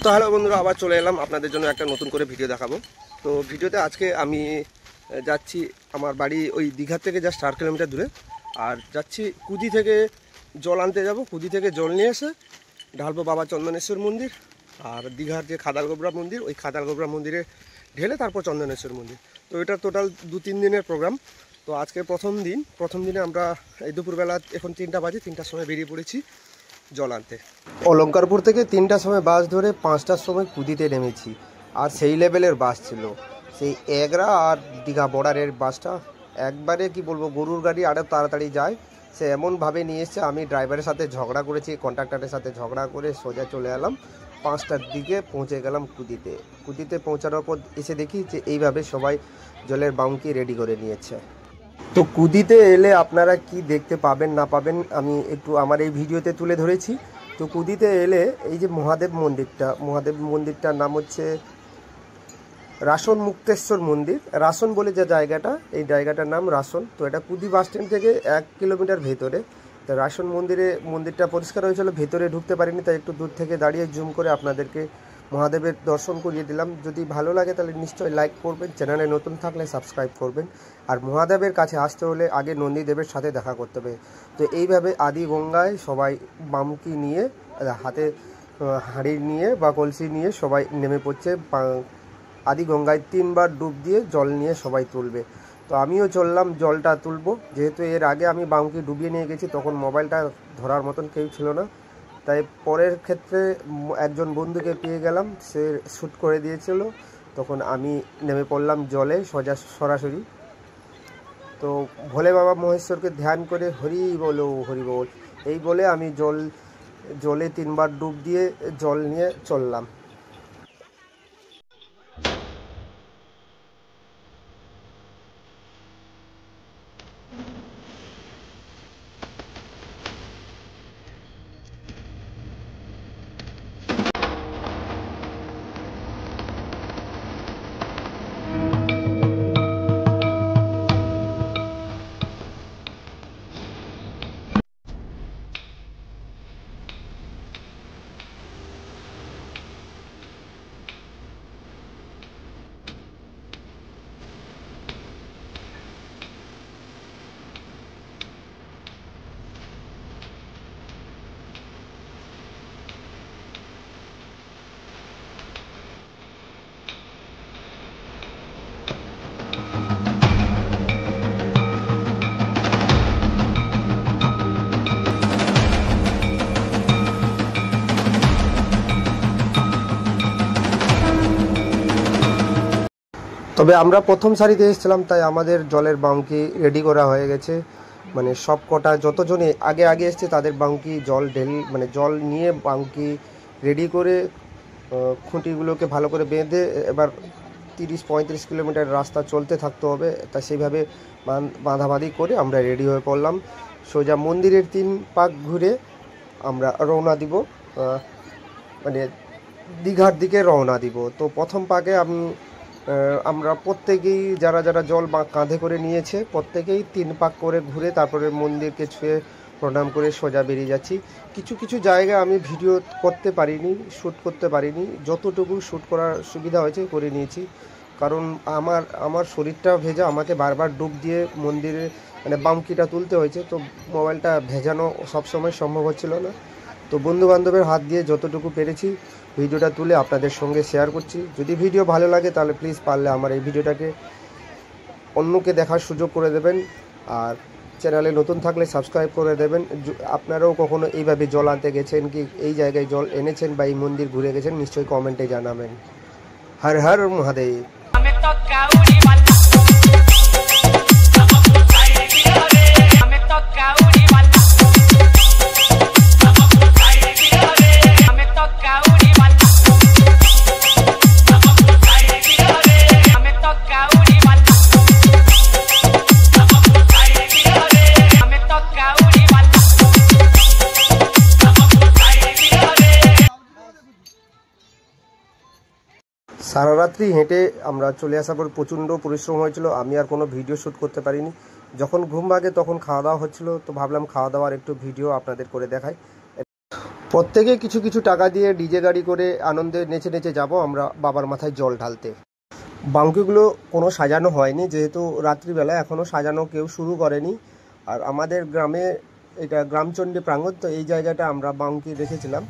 তো হ্যালো বন্ধুরা, আবার চলে এলাম আপনাদের জন্য একটা নতুন করে ভিডিও দেখাবো। তো ভিডিওতে আজকে আমি যাচ্ছি আমার বাড়ি ওই দীঘা থেকে জাস্ট 4 কিলোমিটার দূরে, আর যাচ্ছি কুদি থেকে জল আনতে যাব। কুদি থেকে জল নিয়ে এসে ঢালবো বাবা চন্দনেশ্বর মন্দির আর দীঘার যে খাদালগোবরা মন্দির, ওই খাদালগোবরা মন্দিরে ঢেলে তারপর চন্দনেশ্বর মন্দির। তো এটা টোটাল 2-3 দিনের প্রোগ্রাম। তো আজকে প্রথম দিনে আমরা এই দুপুরবেলা, এখন 3টা বাজে, 3টার সময় বেরিয়ে পড়েছি জল আনতে। অলঙ্কারপুর থেকে 3টার সময় বাস ধরে 5টার সময় কুদিতে নেমেছি। আর সেই লেভেলের বাস ছিল, সেই এগরা আর দীঘা বর্ডারের বাসটা একবারে কি বলবো, গরুর গাড়ি আরও তাড়াতাড়ি যায় সে এমনভাবে নিয়ে এসছে। আমি ড্রাইভারের সাথে ঝগড়া করেছি, কন্ডাক্টরের সাথে ঝগড়া করে সোজা চলে এলাম 5টার দিকে পৌঁছে গেলাম কুদিতে পৌঁছানোর পর এসে দেখি যে এইভাবে সবাই জলের বাউঙ্কি রেডি করে নিয়েছে। তো কুদিতে এলে আপনারা কি দেখতে পাবেন না পাবেন আমি একটু আমার এই ভিডিওতে তুলে ধরেছি। তো কুদিতে এলে এই যে মহাদেব মন্দিরটার নাম হচ্ছে রাসন মুক্তেশ্বর মন্দির। রাসন বলে যে জায়গাটা, এই জায়গাটার নাম রাসন। তো এটা কুদি বাস স্ট্যান্ড থেকে 1 কিলোমিটার ভেতরে। তো রাসন মন্দিরটা পরিষ্কার হয়েছিল, ভেতরে ঢুকতে পারিনি, তাই একটু দূর থেকে দাঁড়িয়ে জুম করে আপনাদেরকে মহাদেবের দর্শন করিয়ে দিলাম। যদি ভালো লাগে তাহলে নিশ্চয়ই লাইক করবেন, চ্যানেলে নতুন থাকলে সাবস্ক্রাইব করবেন। আর মহাদেবের কাছে আসতে হলে আগে নন্দীদেবের সাথে দেখা করতে হবে। তো এইভাবে আদি গঙ্গায় সবাই বামকি নিয়ে, হাতে হাঁড়ি নিয়ে বা কলসি নিয়ে সবাই নেমে পড়ছে। আদি গঙ্গায় 3বার ডুব দিয়ে জল নিয়ে সবাই তুলবে। তো আমিও চললাম জলটা তুলবো, যেহেতু এর আগে আমি বামকি ডুবিয়ে নিয়ে গেছি, তখন মোবাইলটা ধরার মতন কেউ ছিল না। তাই পরের ক্ষেত্রে একজন বন্ধুকে পেয়ে গেলাম, সে শ্যুট করে দিয়েছিল। তখন আমি নেমে পড়লাম জলে সরাসরি। তো ভোলে বাবা মহেশ্বরকে ধ্যান করে হরি বলো হরি বল এই বলে আমি জলে 3বার ডুব দিয়ে জল নিয়ে চললাম। তবে আমরা প্রথম সারিতে এসেছিলাম, তাই আমাদের জলের বাউঙ্কি রেডি করা হয়ে গেছে। মানে সব কটা যতজনে আগে এসছে তাদের বাউঙ্কি জল নিয়ে বাউঙ্কি রেডি করে খুঁটিগুলোকে ভালো করে বেঁধে এবার 30-35 কিলোমিটার রাস্তা চলতে থাকতে হবে। তা সেইভাবে বাঁধাবাঁধি করে আমরা রেডি হয়ে পড়লাম। সোজা মন্দিরের 3 পাক ঘুরে আমরা রওনা দিব, মানে দীঘার দিকে রওনা দিব। তো প্রথম পাকে আমরা প্রত্যেকেই যারা জল কাঁধে করে নিয়েছে প্রত্যেকেই 3 পাক করে ঘুরে তারপরে মন্দিরকে ছুঁয়ে প্রণাম করে সোজা বেরিয়ে যাচ্ছি। কিছু জায়গায় আমি ভিডিও করতে পারিনি, শ্যুট করতে পারিনি, যতটুকু শ্যুট করার সুবিধা হয়েছে করে নিয়েছি। কারণ আমার শরীরটা ভেজা, আমাকে বারবার ডুব দিয়ে মন্দিরে বামকিটা তুলতে হয়েছে। তো মোবাইলটা ভেজানো সবসময় সম্ভব হচ্ছিল না। তো বন্ধুবান্ধবের হাত দিয়ে যতটুকু পেরেছি ভিডিওটা তুলে আপনাদের সঙ্গে শেয়ার করছি। যদি ভিডিও ভালো লাগে তাহলে প্লিজ পারলে আমার এই ভিডিওটাকে অন্যকে দেখার সুযোগ করে দেবেন। আর চ্যানেলে নতুন থাকলে সাবস্ক্রাইব করে দেবেন। আপনারাও কখনো এইভাবে জল আনতে গেছেন কি, এই জায়গায় জল এনেছেন বা এই মন্দির ঘুরে গেছেন, নিশ্চয়ই কমেন্টে জানাবেন। হর হর মহাদেব। সারা রাত্রি হেঁটে আমরা চলে আসার পর প্রচণ্ড পরিশ্রম হয়েছিল, আমি আর কোনো ভিডিও শ্যুট করতে পারিনি। যখন ঘুম ভাগে তখন খাওয়া দাওয়া হচ্ছিল, তো ভাবলাম খাওয়া দাওয়ার একটু ভিডিও আপনাদের করে দেখাই। প্রত্যেকে কিছু কিছু টাকা দিয়ে ডিজে গাড়ি করে আনন্দে নেচে নেচে যাব আমরা বাবার মাথায় জল ঢালতে। বাঙ্কিগুলো কোনো সাজানো হয়নি, যেহেতু রাত্রিবেলা এখনও সাজানো কেউ শুরু করেনি। আর আমাদের গ্রামে এটা গ্রামচণ্ডী প্রাঙ্গণ, তো এই জায়গাটা আমরা বাঙ্কি রেখেছিলাম।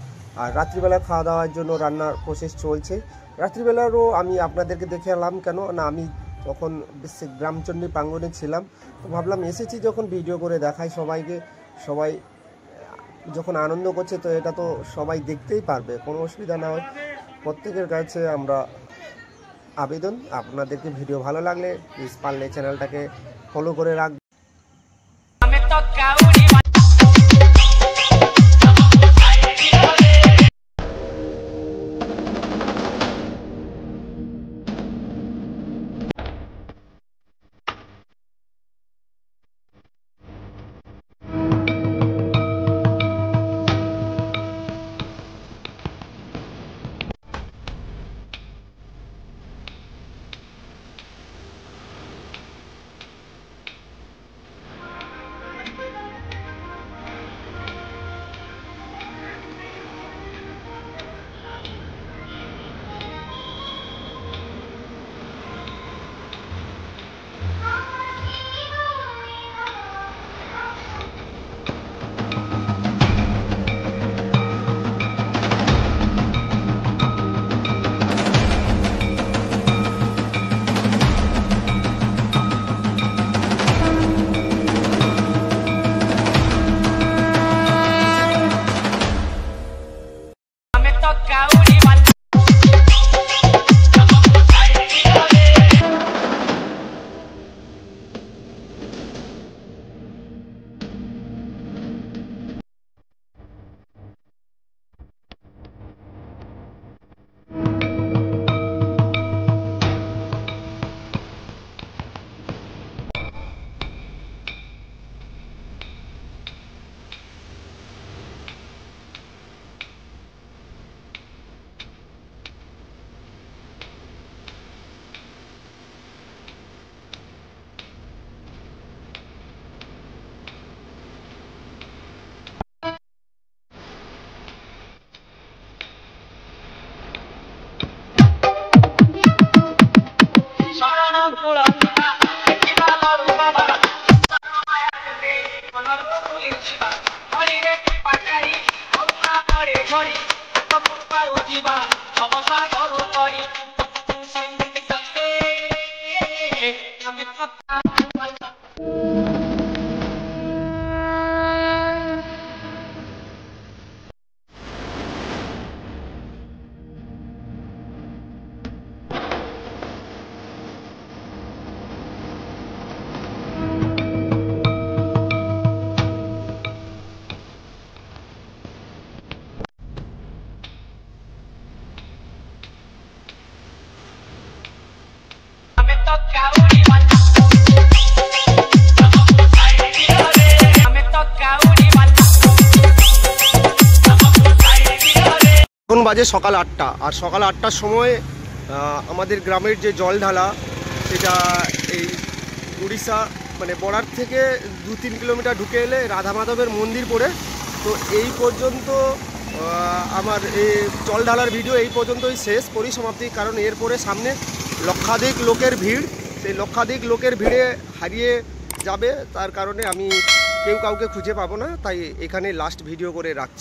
আর রাত্রিবেলা খাওয়া দাওয়ার জন্য রান্নার প্রসেস চলছে। রাত্রিবেলারও আমি আপনাদেরকে দেখে এলাম কেন না, আমি তখন গ্রামচণ্ডী প্রাঙ্গণে ছিলাম, তো ভাবলাম এসেছি যখন ভিডিও করে দেখাই সবাইকে। সবাই যখন আনন্দ করছে তো এটা তো সবাই দেখতেই পারবে, কোনো অসুবিধা না হয়। প্রত্যেকের কাছে আমরা আবেদন, আপনাদেরকে ভিডিও ভালো লাগলে প্লিজ পারলে চ্যানেলটাকে ফলো করে রাখবেন। এখন বাজে সকাল 8টা, আর সকাল 8টার সময় আমাদের গ্রামের যে জল ঢালা সেটা এই উড়িষ্যা মানে বর্ডার থেকে 2-3 কিলোমিটার ঢুকে এলে রাধা মাধবের মন্দির পড়ে। তো এই পর্যন্ত আমার এই জল ঢালার ভিডিও এই পর্যন্তই শেষ পরিসমাপ্তি, কারণ এরপরে সামনে লক্ষাধিক লোকের ভিড়, সেই লক্ষাধিক লোকের ভিড়ে হারিয়ে যাবে, তার কারণে আমি কেউ কাউকে খুঁজে পাবো না, তাই এখানে লাস্ট ভিডিও করে রাখছি।